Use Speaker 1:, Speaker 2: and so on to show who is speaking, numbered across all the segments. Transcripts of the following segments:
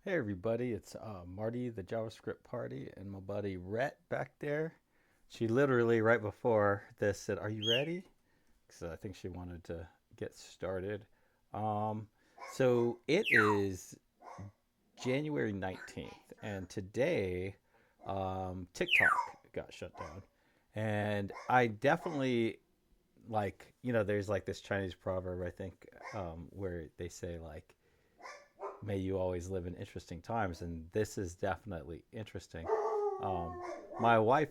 Speaker 1: Hey everybody, it's Marty, the JavaScript party, and my buddy Rhett back there. She literally right before this said, "Are you ready?" Because I think she wanted to get started. Um, so it is January 19th, and today TikTok got shut down. And I definitely there's like this Chinese proverb, I think, where they say, like, may you always live in interesting times, and this is definitely interesting. um, my wife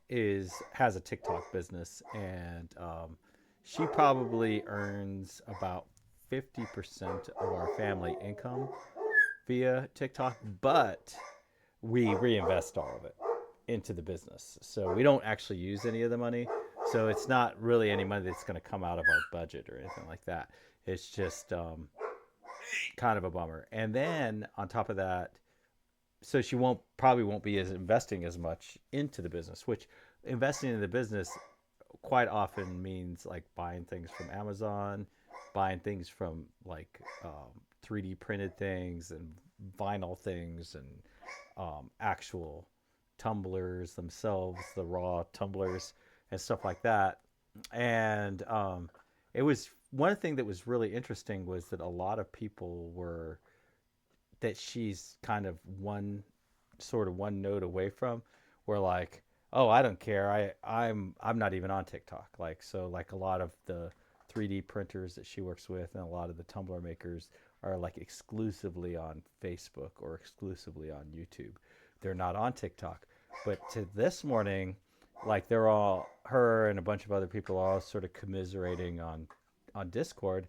Speaker 1: is has a TikTok business, and she probably earns about 50% of our family income via TikTok, but we reinvest all of it into the business, so we don't actually use any of the money. So it's not really any money that's going to come out of our budget or anything like that. It's just kind of a bummer. And then on top of that, so she won't be as investing as much into the business, which investing in the business quite often means like buying things from Amazon, buying things from like 3D printed things and vinyl things, and actual tumblers themselves, the raw tumblers and stuff like that. And it was one thing that was really interesting was that a lot of people were that she's kind of one note away from, where like, oh, I don't care, I'm not even on TikTok. Like, so like a lot of the 3D printers that she works with and a lot of the tumbler makers are like exclusively on Facebook or exclusively on YouTube. They're not on TikTok. But to this morning, like, they're all, her and a bunch of other people are all sort of commiserating on Discord.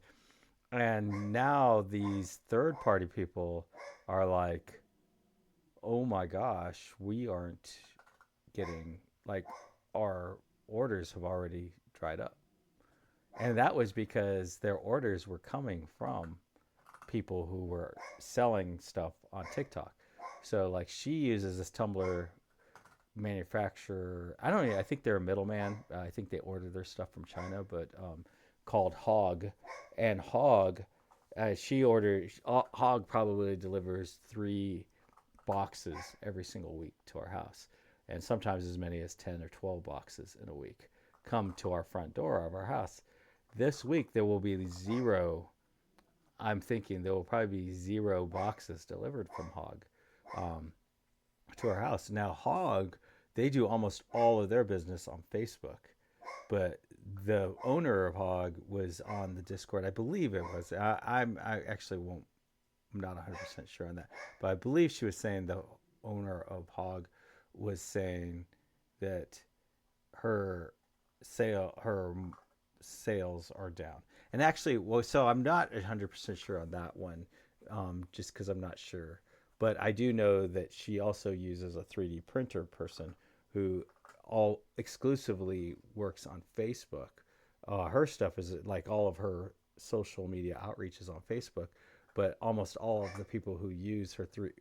Speaker 1: And now these third party people are like, oh my gosh, we aren't getting, like, our orders have already dried up. And that was because their orders were coming from people who were selling stuff on TikTok. So like, she uses this Tumblr manufacturer. I don't know, I think they're a middleman. I think they order their stuff from China, but called Hog. And Hog, she orders, Hog probably delivers 3 boxes every single week to our house, and sometimes as many as 10 or 12 boxes in a week come to our front door of our house. This week there will be zero. I'm thinking there will probably be 0 boxes delivered from Hog um, to our house. Now, Hog, they do almost all of their business on Facebook, but the owner of Hog was on the Discord. I believe it was. I actually won't. I'm not 100% sure on that, but I believe she was saying the owner of Hog was saying that her her sales are down. And actually, well, so I'm not 100% sure on that one, just because I'm not sure. But I do know that she also uses a 3D printer person who all exclusively works on Facebook. Her stuff is like all of her social media outreach is on Facebook, but almost all of the people who use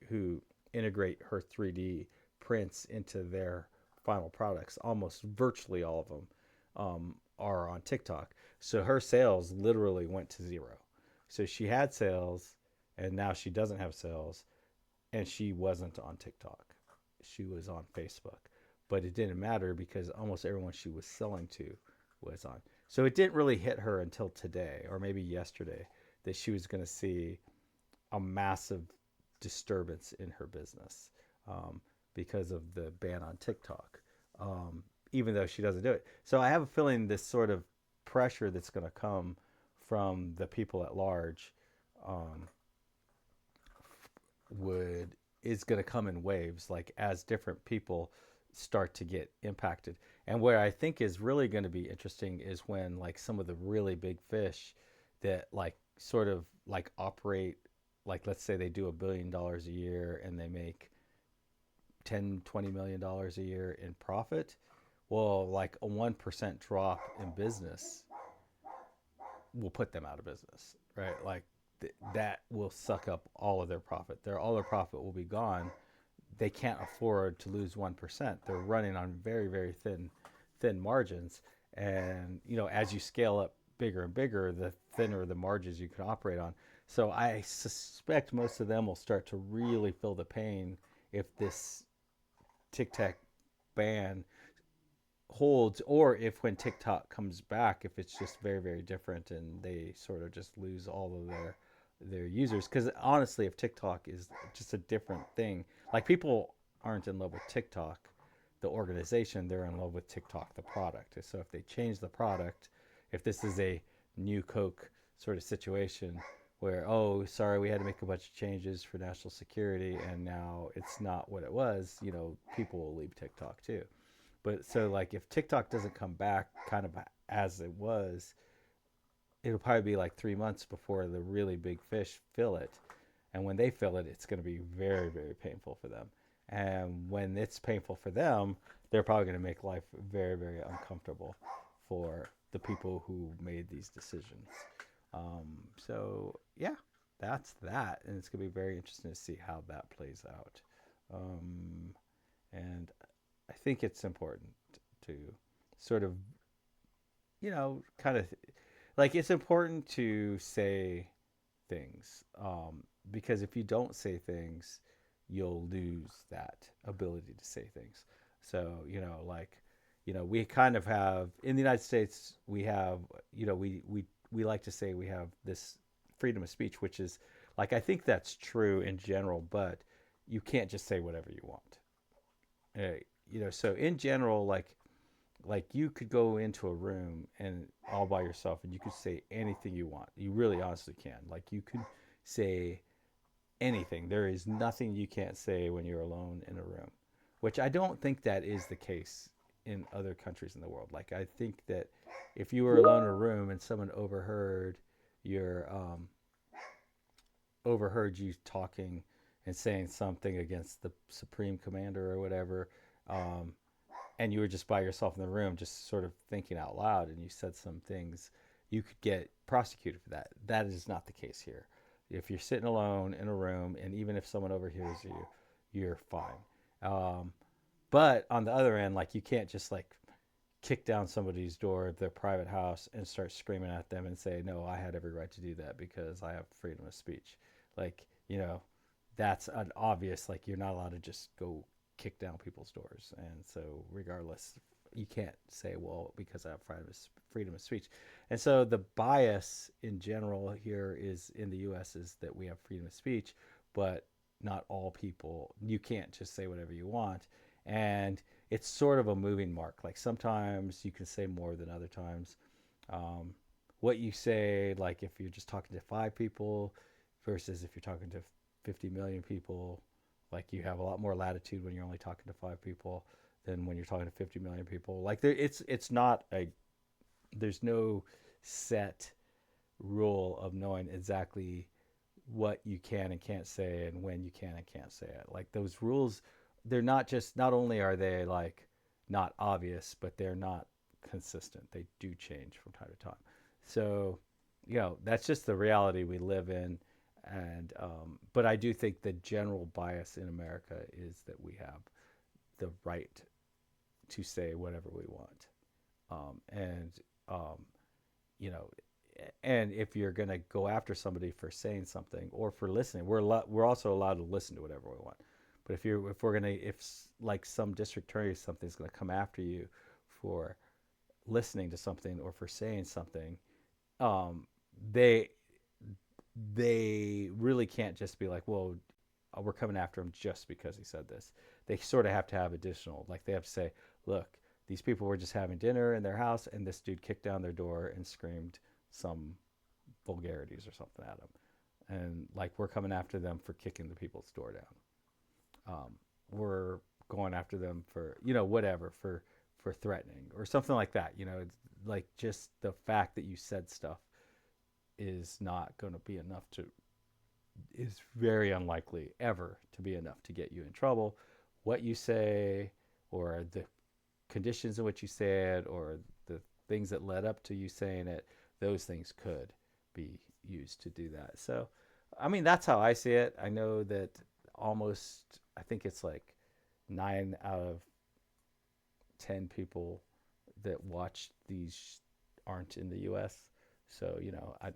Speaker 1: who integrate her 3D prints into their final products, almost virtually all of them, are on TikTok. So her sales literally went to zero. So she had sales, and now she doesn't have sales, and she wasn't on TikTok. She was on Facebook. But it didn't matter because almost everyone she was selling to was on. So it didn't really hit her until today, or maybe yesterday, that she was going to see a massive disturbance in her business, um, because of the ban on TikTok, even though she doesn't do it. So I have a feeling this sort of pressure that's going to come from the people at large, um, would is going to come in waves, like as different people start to get impacted. And where I think is really going to be interesting is when like some of the really big fish that like sort of like operate, like let's say they do $1 billion a year and they make 10-20 million dollars a year in profit. Well, like a 1% drop in business will put them out of business, right? Like, that will suck up all of their profit. All their profit will be gone. They can't afford to lose 1%. They're running on very, very thin margins. And as you scale up bigger and bigger, the thinner the margins you can operate on. So I suspect most of them will start to really feel the pain if this TikTok ban holds, or if when TikTok comes back, if it's just very, very different and they sort of just lose all of their users. Because honestly, if TikTok is just a different thing, like people aren't in love with TikTok, the organization, they're in love with TikTok, the product. So if they change the product, if this is a new Coke sort of situation where, oh, sorry, we had to make a bunch of changes for national security and now it's not what it was, people will leave TikTok too. But so like if TikTok doesn't come back kind of as it was, it'll probably be like 3 months before the really big fish fill it. And when they fill it, it's going to be very, very painful for them. And when it's painful for them, they're probably going to make life very, very uncomfortable for the people who made these decisions. So yeah, that's that, and it's going to be very interesting to see how that plays out. Um, and I think it's important to sort of, kind of like it's important to say things, because if you don't say things, you'll lose that ability to say things. So, we kind of have in the United States, we have, we like to say we have this freedom of speech, which is like, I think that's true in general, but you can't just say whatever you want. Uh, so in general, like you could go into a room and all by yourself and you could say anything you want. You really honestly can. Like you could say anything. There is nothing you can't say when you're alone in a room, which I don't think that is the case in other countries in the world. Like I think that if you were alone in a room and someone your overheard you talking and saying something against the supreme commander or whatever, um, and you were just by yourself in the room, just sort of thinking out loud, and you said some things, you could get prosecuted for that. That is not the case here. If you're sitting alone in a room, and even if someone overhears you, you're fine. Um, but on the other end, like you can't just like kick down somebody's door of their private house and start screaming at them and say, "No, I had every right to do that because I have freedom of speech." Like, that's an obvious, like, you're not allowed to just go kick down people's doors. And so, regardless, you can't say, "Well, because I have freedom of speech." And so, the bias in general here is in the US is that we have freedom of speech, but not all people, you can't just say whatever you want. And it's sort of a moving mark. Like sometimes you can say more than other times. Um, what you say, like if you're just talking to 5 people versus if you're talking to 50 million people, like you have a lot more latitude when you're only talking to 5 people than when you're talking to 50 million people. Like it's not a, there's no set rule of knowing exactly what you can and can't say and when you can and can't say it. Like those rules, they're not just, not only are they like not obvious, but they're not consistent. They do change from time to time. So, that's just the reality we live in. And, but I do think the general bias in America is that we have the right to say whatever we want. And, um, you know, and if you're going to go after somebody for saying something or for listening, we're also allowed to listen to whatever we want. But if we're going to, if like some district attorney, something's going to come after you for listening to something or for saying something, um, they they really can't just be like, well, we're coming after him just because he said this. They sort of have to have additional, like they have to say, look, these people were just having dinner in their house and this dude kicked down their door and screamed some vulgarities or something at them. And like we're coming after them for kicking the people's door down. We're going after them for, whatever, for threatening or something like that. It's like just the fact that you said stuff is not going to be enough to, is very unlikely ever to be enough to get you in trouble. What you say or the conditions in which you say it or the things that led up to you saying it, those things could be used to do that. So, I mean, that's how I see it. I know that almost, I think it's like 9 out of 10 people that watch these aren't in the US. So,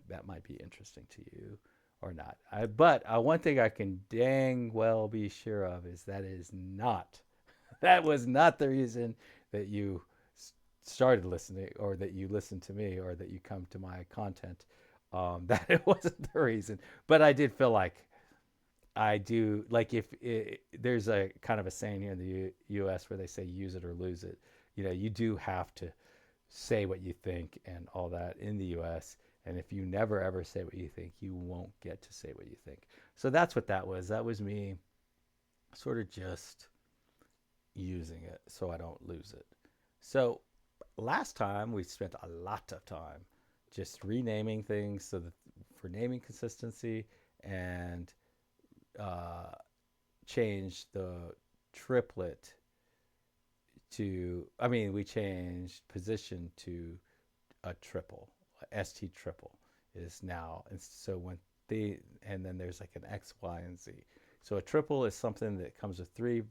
Speaker 1: that might be interesting to you. or not. But one thing I can dang well be sure of is that is not that was not the reason that you started listening, or that you listened to me, or that you come to my content. That it wasn't the reason, but I did feel like I do like if there's a kind of a saying here in the U.S. where they say use it or lose it. You do have to say what you think and all that in the US. And if you never ever say what you think, you won't get to say what you think. So that's what that was. That was me sort of just using it so I don't lose it. So last time we spent a lot of time just renaming things so that for naming consistency, and uh, change the triplet I mean, we changed position to a triple. ST triple is now, and so when and then there's like an X, Y, and Z. So a triple is something that comes with three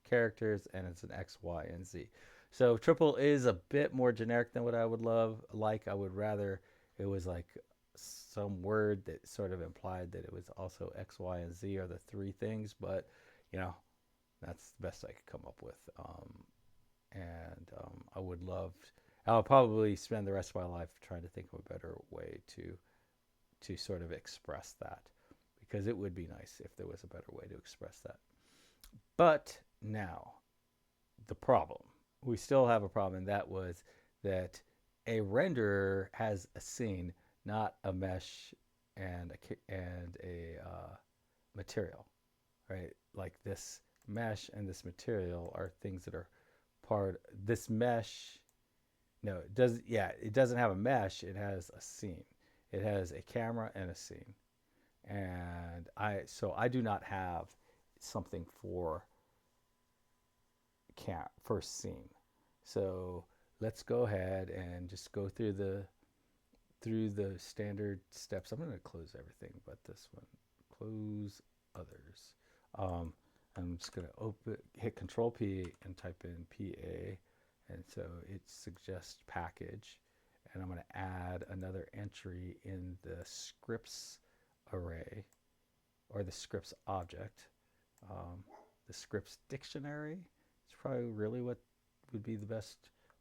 Speaker 1: characters, and it's an X, Y, and Z. So triple is a bit more generic than what I would I would rather it was like some word that sort of implied that it was also X, Y, and Z are the three things, but you know, that's the best I could come up with. And I would love. I'll probably spend the rest of my life trying to think of a better way to sort of express that, because it would be nice if there was a better way to express that. But now the problem. We still have a problem, and that was that a renderer has a scene, not a mesh and a material, right? Like this mesh and this material are things that are part. This mesh, no, it does. Yeah, it doesn't have a mesh. It has a scene. It has a camera and a scene. And I do not have something for first scene. So let's go ahead and just go through the standard steps. I'm going to close everything but this one. Close others. Um, I'm just going to hit Control P and type in PA, and so it suggests package, and I'm going to add another entry in the scripts array, or the scripts object. Um, the scripts dictionary is probably really what would be the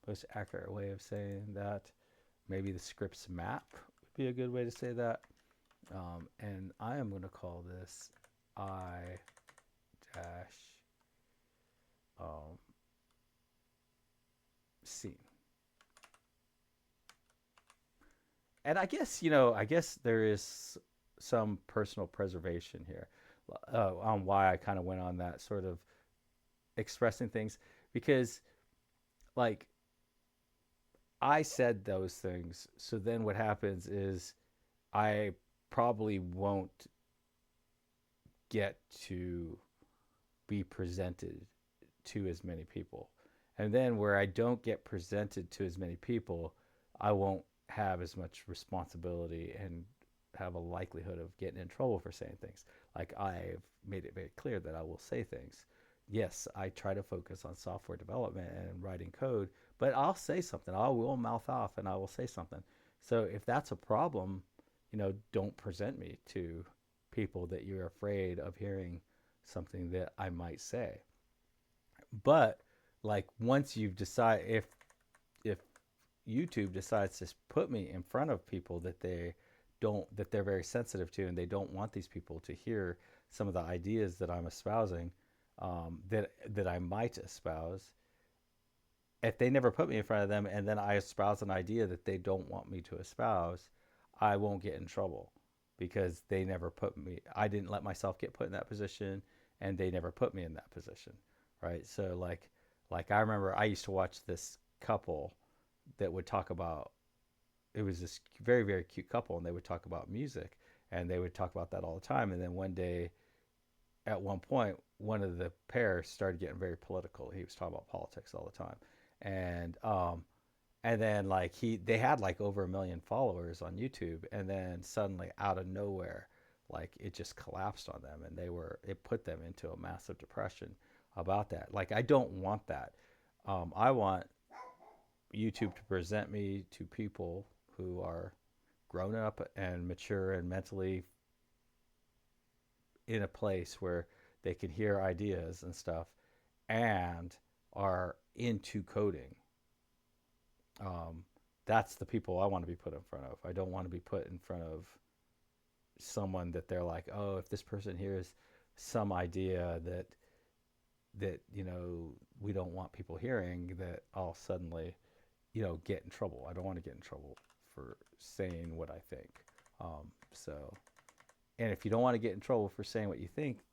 Speaker 1: most accurate way of saying that. Maybe the scripts map would be a good way to say that. And I am going to call this I dash um, scene. And I guess there is some personal preservation here on why I kind of went on that sort of expressing things, because like I said those things. So then what happens is I probably won't get to be presented to as many people. And then where I don't get presented to as many people, I won't have as much responsibility and have a likelihood of getting in trouble for saying things. Like I've made it very clear that I will say things. Yes, I try to focus on software development and writing code, but I'll say something. I will mouth off and I will say something. So if that's a problem, don't present me to people that you're afraid of hearing something that I might say. But like once you've decided, if YouTube decides to put me in front of people that they're very sensitive to, and they don't want these people to hear some of the ideas that I'm espousing, that I might espouse. If they never put me in front of them, and then I espouse an idea that they don't want me to espouse, I won't get in trouble, because they never put me. I didn't let myself get put in that position, and they never put me in that position, right? So like I remember I used to watch this couple that would talk about. It was this very very cute couple, and they would talk about music, and they would talk about that all the time. And then one day, at one point, one of the pair started getting very political. He was talking about politics all the time, and then like they had like over 1 million followers on YouTube, and then suddenly out of nowhere, like it just collapsed on them, and it put them into a massive depression about that. Like I don't want that. I want YouTube to present me to people who are grown up and mature and mentally in a place where they can hear ideas and stuff and are into coding. Um, that's the people I want to be put in front of. I don't want to be put in front of someone that they're like, oh, if this person hears some idea that we don't want people hearing, that I'll suddenly get in trouble. I don't want to get in trouble for saying what I think. So, and if you don't want to get in trouble for saying what you think,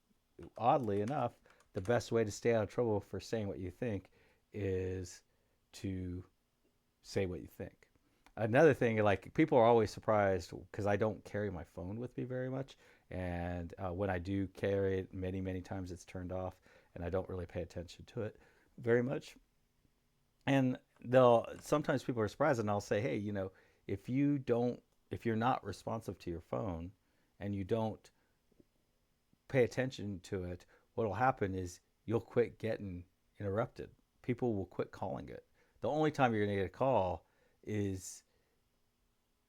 Speaker 1: oddly enough, the best way to stay out of trouble for saying what you think is to say what you think. Another thing, like people are always surprised because I don't carry my phone with me very much, and when I do carry it, many times it's turned off, and I don't really pay attention to it very much. And they'll sometimes people are surprised, and I'll say, hey, if you don't, if you're not responsive to your phone, and you don't pay attention to it, what'll happen is you'll quit getting interrupted. People will quit calling it. The only time you're gonna get a call is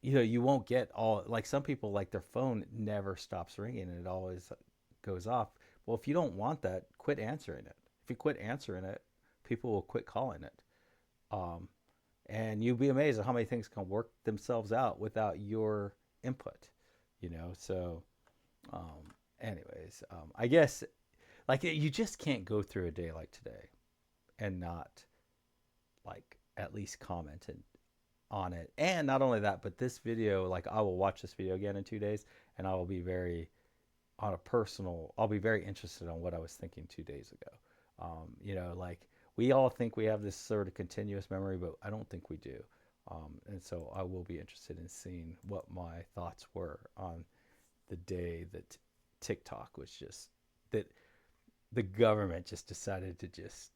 Speaker 1: you won't get all, like some people, like their phone never stops ringing and it always goes off. Well, if you don't want that, quit answering it. If you quit answering it, people will quit calling it. um, and you'd be amazed at how many things can work themselves out without your input. So anyways, I guess, like, you just can't go through a day like today and not, like, at least comment on it. And not only that, but this video, like, I will watch this video again in 2 days, and I will be very, on a personal, I'll be very interested on what I was thinking 2 days ago. Like, we all think we have this sort of continuous memory, but I don't think we do. And so I will be interested in seeing what my thoughts were on the day that TikTok was just, that the government just decided to just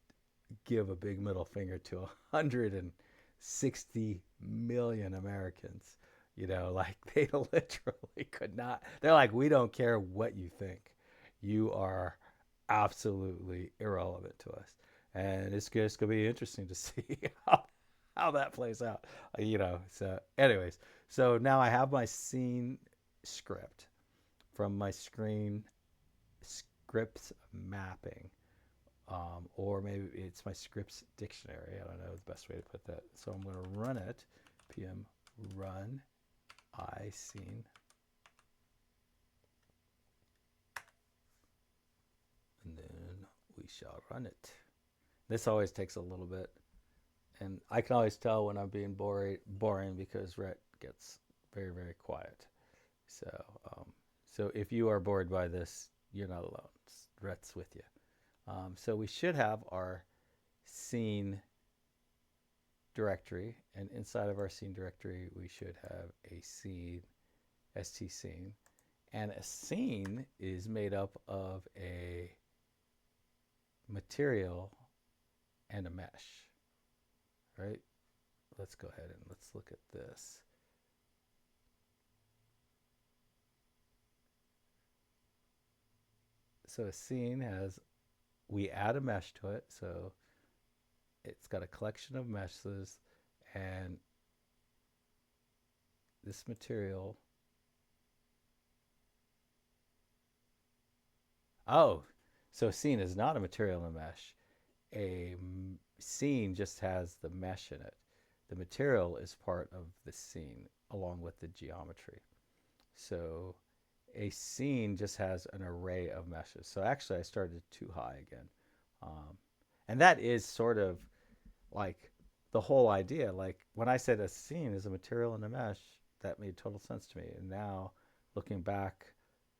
Speaker 1: give a big middle finger to 160 million Americans. Like, they literally could not. They're like, we don't care what you think. You are absolutely irrelevant to us. And it's just going to be interesting to see how that plays out. So, anyways, so now I have my scene script from my screen scripts mapping, or maybe it's my scripts dictionary. I don't know the best way to put that. So I'm going to run it. PM run I scene. And then we shall run it. This always takes a little bit. And I can always tell when I'm being boring because Rhett gets very, very quiet. So, so if you are bored by this, you're not alone. Rhett's with you. So we should have our scene directory, and inside of our scene directory, we should have a scene, st scene, and a scene is made up of a material and a mesh, right? Let's go ahead and let's look at this. So a scene has, we add a mesh to it, so it's got a collection of meshes, and this material. Oh, so a scene is not a material and a mesh. A scene just has the mesh in it. The material is part of the scene along with the geometry. So a scene just has an array of meshes. So actually I started too high again. And that is sort of like the whole idea. Like, when I said a scene is a material and a mesh, that made total sense to me. And now, looking back,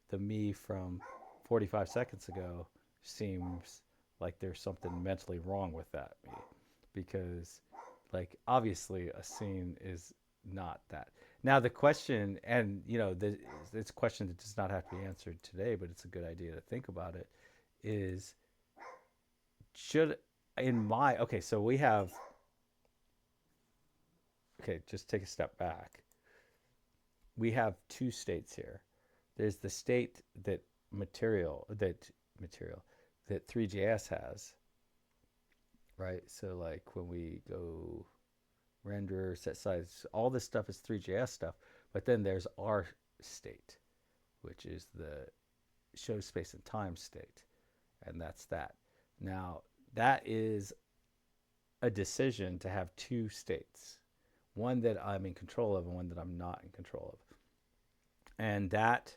Speaker 1: the me from 45 seconds ago seems like there's something mentally wrong with that me, because, like, obviously a scene is not that. Now the question, and this question that does not have to be answered today, but it's a good idea to think about it, is, should, in my, okay, so we have, okay, just take a step back. We have two states here. There's the state that material that ThreeJS has, right? So, like, when we go render, set size, all this stuff is ThreeJS stuff. But then there's our state, which is the shows space and time state, and that's that. Now that is a decision to have two states, one that I'm in control of and one that I'm not in control of, and that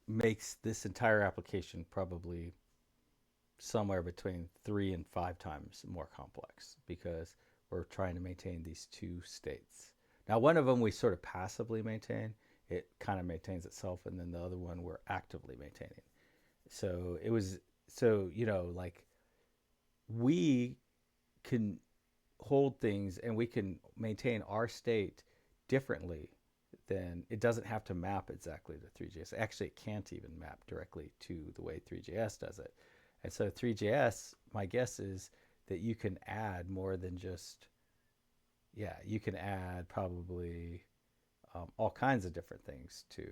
Speaker 1: makes this entire application probably somewhere between 3 and 5 times more complex because we're trying to maintain these two states. Now, one of them we sort of passively maintain, it kind of maintains itself, and then the other one we're actively maintaining. So it was, so, like we can hold things and we can maintain our state differently. Then it doesn't have to map exactly to 3JS. Actually, it can't even map directly to the way 3JS does it. And so 3JS, my guess is that you can add more than just, yeah, you can add probably all kinds of different things to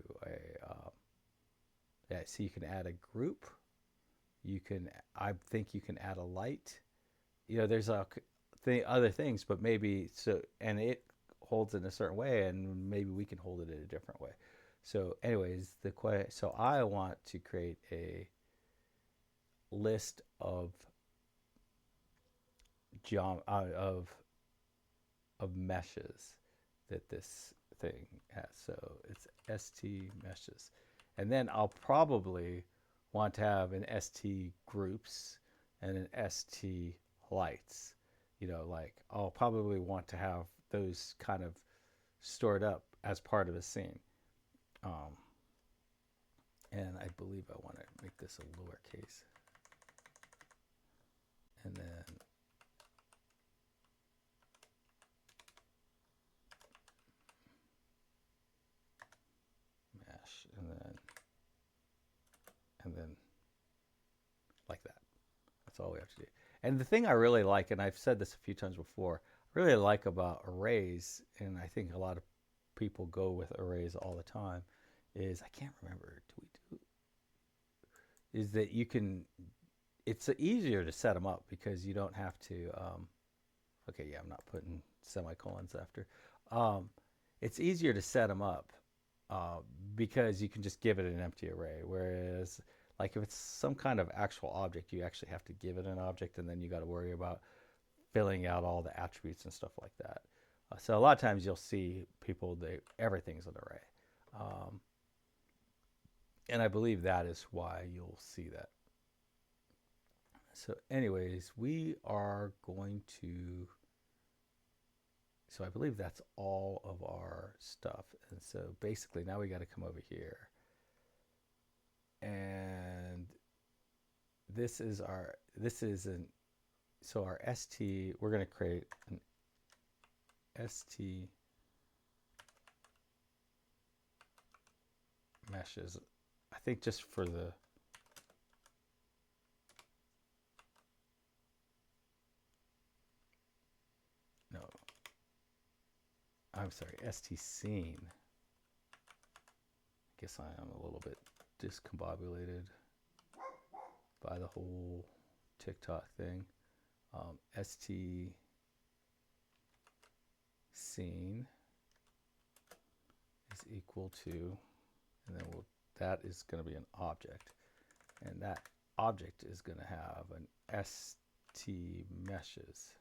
Speaker 1: yeah, so you can add a group. You can, I think you can add a light. There's other things, but maybe so, and it holds in a certain way, and maybe we can hold it in a different way. So, anyways, so I want to create a list of of meshes that this thing has. So it's st meshes, and then I'll probably want to have an st groups and an st lights. Like I'll probably want to have those kind of stored up as part of a scene. Um, and I believe I want to make this a lowercase, and then mesh, and then like that. That's all we have to do. And the thing I really like, and I've said this a few times before, I really like about arrays, and I think a lot of people go with arrays all the time, is I can't remember, is that you can, it's easier to set them up because you don't have to, okay, yeah, I'm not putting semicolons after. It's easier to set them up because you can just give it an empty array, whereas like if it's some kind of actual object, you actually have to give it an object, and then you got to worry about filling out all the attributes and stuff like that. So a lot of times you'll see people, everything's an array. And I believe that is why you'll see that. So anyways, we are going to, so I believe that's all of our stuff. And so basically now we got to come over here. And this is so our st, we're going to create an st meshes, I think just for the, no, I'm sorry, st scene. I guess I am a little bit discombobulated by the whole TikTok thing. St scene is equal to, and then that is going to be an object, and that object is going to have an st meshes,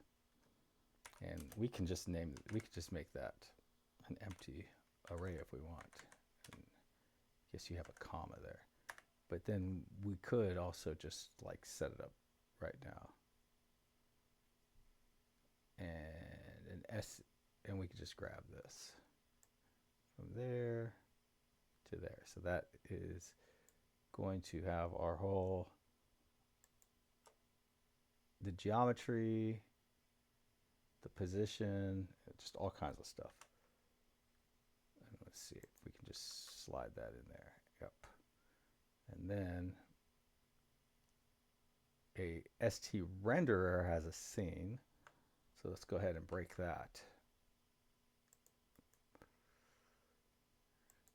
Speaker 1: and we can just make that an empty array if we want. And I guess you have a comma there, but then we could also just like set it up right now, and we could just grab this from there to there. So that is going to have our whole, the geometry, the position, just all kinds of stuff. And let's see if we can just slide that in there. Yep. And then a st renderer has a scene. So let's go ahead and break that.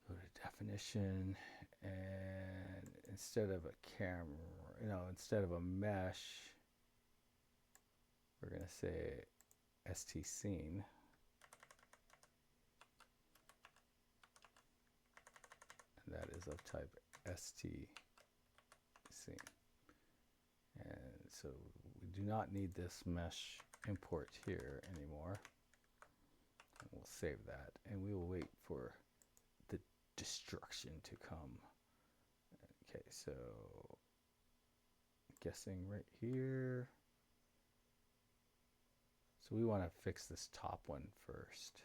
Speaker 1: Go to definition, and instead of a camera, instead of a mesh, we're going to say st scene. And that is of type st scene. And so we do not need this mesh import here anymore. And we'll save that, and we will wait for the destruction to come. Okay, so guessing right here. So we want to fix this top one first.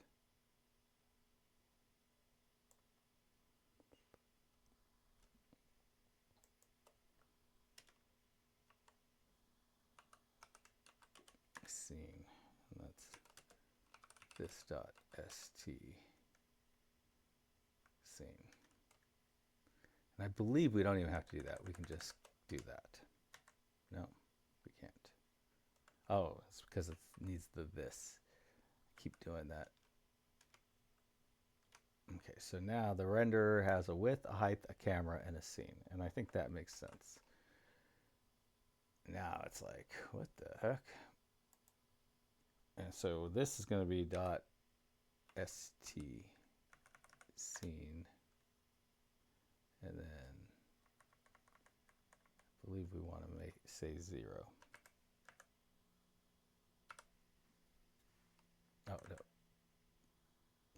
Speaker 1: Scene. And that's this dot st scene. And I believe we don't even have to do that. We can just do that. No, we can't. Oh, it's because it needs the this. Keep doing that. Okay, so now the renderer has a width, a height, a camera, and a scene. And I think that makes sense. Now it's like, what the heck? And so this is going to be dot st scene. And then I believe we want to say 0. Oh, no.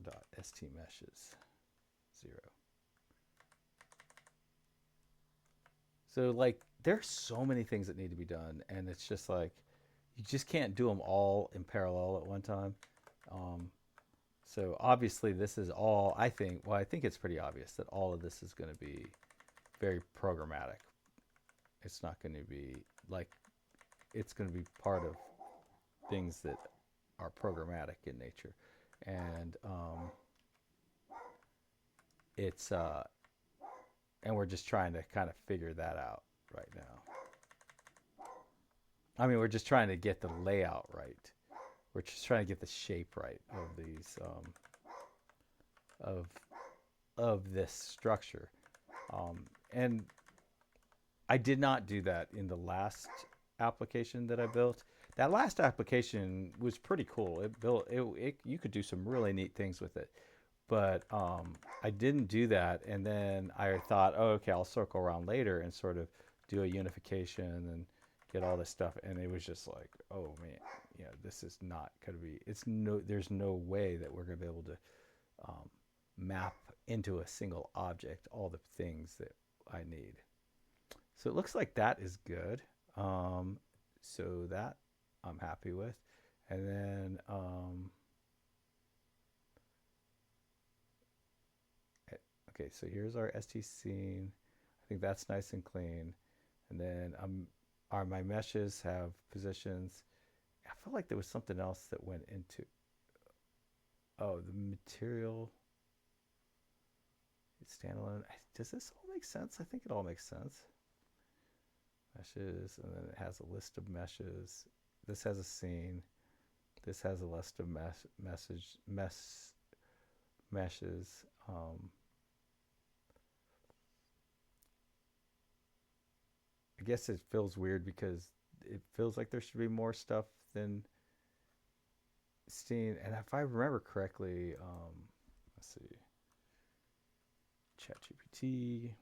Speaker 1: Dot st meshes 0. So like there's so many things that need to be done, and it's just like you just can't do them all in parallel at one time. So obviously this is all, I think it's pretty obvious that all of this is going to be very programmatic. It's not going to be like, it's going to be part of things that are programmatic in nature. And it's and we're just trying to kind of figure that out right now. I mean, we're just trying to get the layout right. We're just trying to get the shape right of these of this structure. And I did not do that in the last application that I built. That last application was pretty cool. You could do some really neat things with it. But I didn't do that, and then I thought, oh, okay, I'll circle around later and sort of do a unification and get all this stuff. And it was just like, oh man, this is not going to be. There's no way that we're going to be able to map into a single object all the things that I need. So it looks like that is good. So that I'm happy with, and then. Okay, so here's our ST scene. I think that's nice and clean. And then my meshes have positions. I felt like there was something else that went into, oh, the material. It's standalone. Does this all make sense? I think it all makes sense. Meshes, and then it has a list of meshes. This has a scene. This has a list of meshes. I guess it feels weird because it feels like there should be more stuff than Steam. And if I remember correctly, let's see, ChatGPT.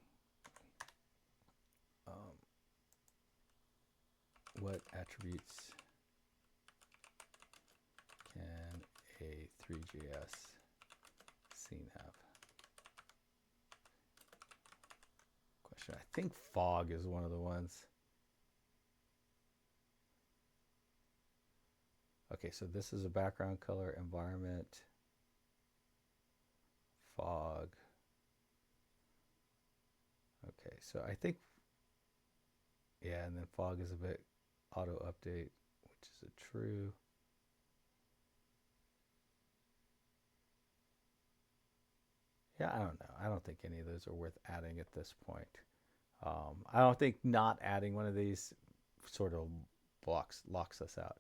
Speaker 1: What attributes can a ThreeJS scene have? Question. I think fog is one of the ones. Okay, so this is a background color, environment, fog. Okay, so I think, yeah, and then fog is a bit auto update, which is a true. Yeah, I don't know. I don't think any of those are worth adding at this point. I don't think not adding one of these sort of locks us out.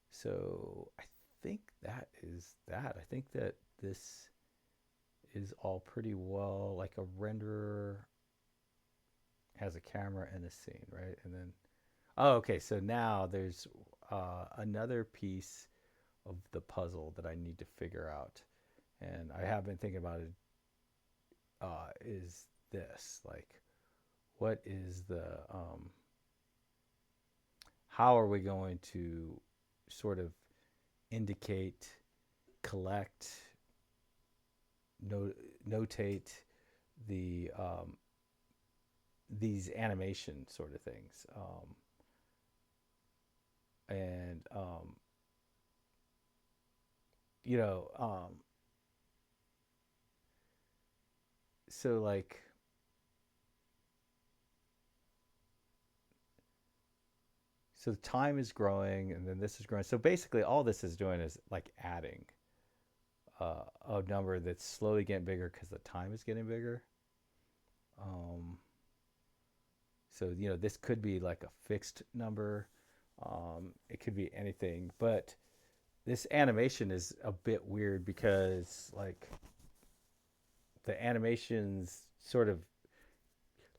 Speaker 1: So I think that is that. I think that this is all pretty well, like a renderer has a camera and a scene, right? And then, oh, okay, so now there's another piece of the puzzle that I need to figure out. And I have been thinking about it, is this, like, what is the how are we going to sort of indicate, collect, no, notate the these animation sort of things, and you know, so like so the time is growing, and then this is growing. So basically, all this is doing is like adding a number that's slowly getting bigger because the time is getting bigger. Um, so this could be like a fixed number. It could be anything, but this animation is a bit weird because like the animations sort of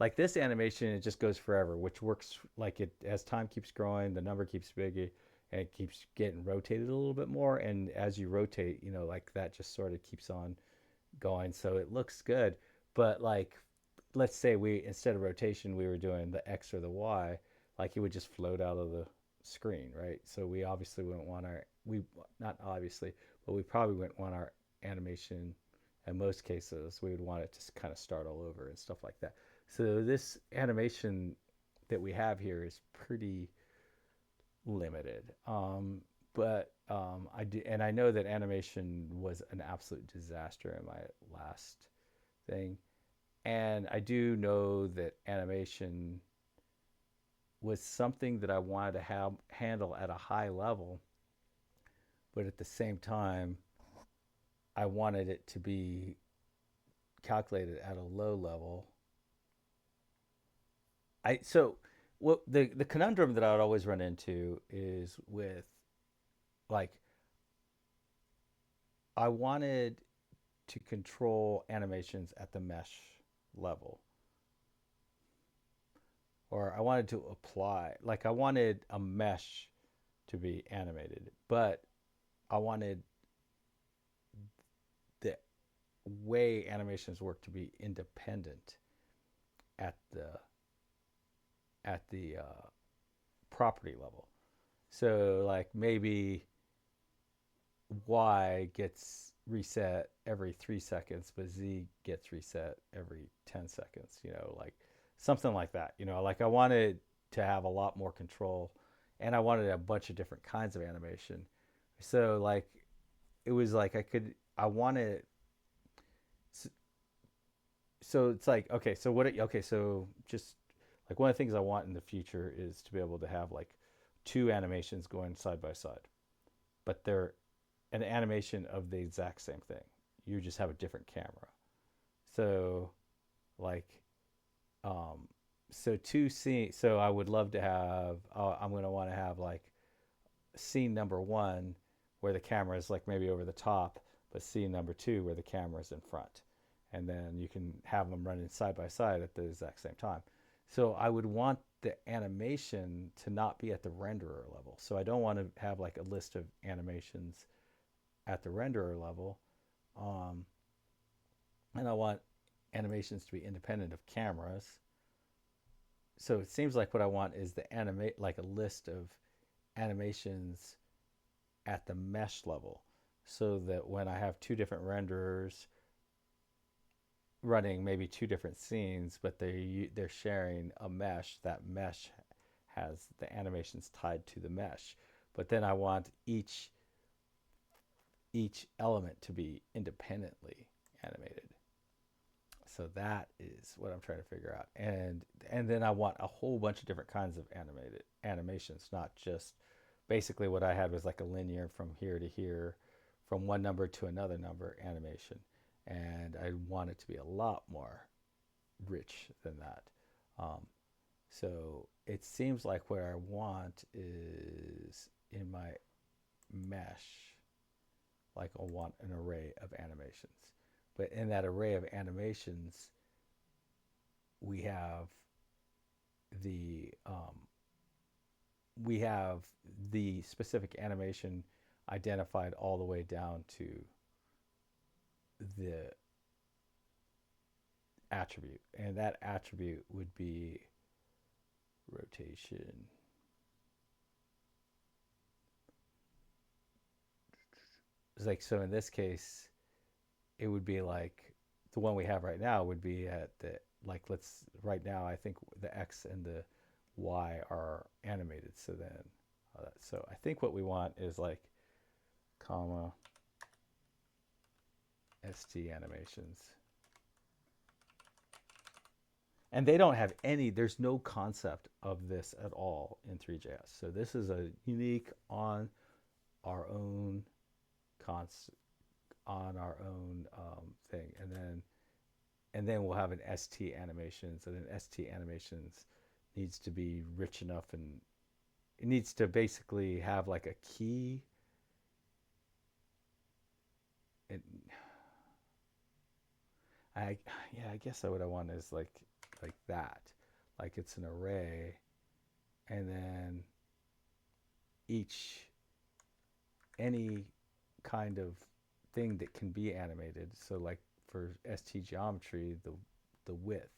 Speaker 1: like this animation, it just goes forever, which works like it as time keeps growing, the number keeps bigger and it keeps getting rotated a little bit more. And as you rotate, like that just sort of keeps on going. So it looks good. But like, let's say we, instead of rotation, we were doing the X or the Y, like it would just float out of the screen, right? So we obviously wouldn't want not obviously, but we probably wouldn't want our animation. In most cases, we would want it to kind of start all over and stuff like that. So this animation that we have here is pretty limited. But I do, and I know that animation was an absolute disaster in my last thing. And I do know that animation was something that I wanted to have handle at a high level, but at the same time, I wanted it to be calculated at a low level. I so what the conundrum that I would always run into is with like I wanted to control animations at the mesh level, or I wanted to apply like I wanted a mesh to be animated, but I wanted the way animations work to be independent at the property level. So like maybe Y gets reset every 3 seconds, but Z gets reset every 10 seconds, like something like that. Like I wanted to have a lot more control and I wanted a bunch of different kinds of animation. So like it was like I wanted, so it's like, okay, so okay, so just like one of the things I want in the future is to be able to have like two animations going side by side, but they're an animation of the exact same thing. You just have a different camera. So like um so I would love to have I'm going to want to have like scene number 1 where the camera is like maybe over the top, but scene number 2 where the camera is in front. And then you can have them running side by side at the exact same time. So I would want the animation to not be at the renderer level. So I don't want to have like a list of animations at the renderer level. Um, and I want animations to be independent of cameras. So it seems like what I want is the animate like a list of animations at the mesh level, so that when I have two different renderers running maybe two different scenes, but they're sharing a mesh, that mesh has the animations tied to the mesh. But then I want each element to be independently animated. So that is what I'm trying to figure out. And then I want a whole bunch of different kinds of animated animations, not just basically what I had was like a linear from here to here, from one number to another number animation. And I want it to be a lot more rich than that. Um, so it seems like what I want is in my mesh, like I want an array of animations. But in that array of animations, we have the we have the specific animation identified all the way down to the attribute, and that attribute would be rotation. It's like, so in this case, it would be like the one we have right now would be at the, like, let's, right now I think the X and the Y are animated. So then, so I think what we want is like comma st animations, and they don't have any, there's no concept of this at all in ThreeJS. So this is a unique on our own cons on our own thing, and then we'll have an st animations, and then st animations needs to be rich enough, and it needs to basically have like a key. And I yeah, I guess what I want is like that, like it's an array, and then each any kind of thing that can be animated. So like for st geometry, the width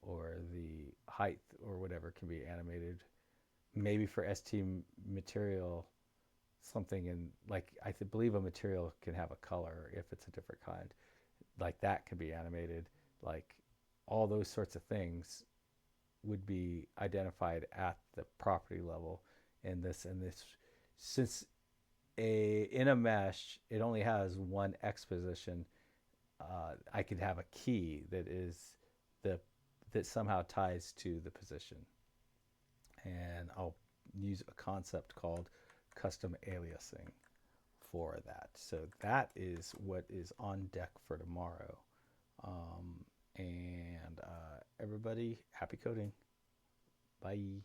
Speaker 1: or the height or whatever can be animated. Maybe for st material, something in, like believe a material can have a color if it's a different kind, like that can be animated. Like all those sorts of things would be identified at the property level in this. And this, since in a mesh it only has one x position, I could have a key that is the that somehow ties to the position, and I'll use a concept called custom aliasing for that. So that is what is on deck for tomorrow. And everybody, happy coding. Bye.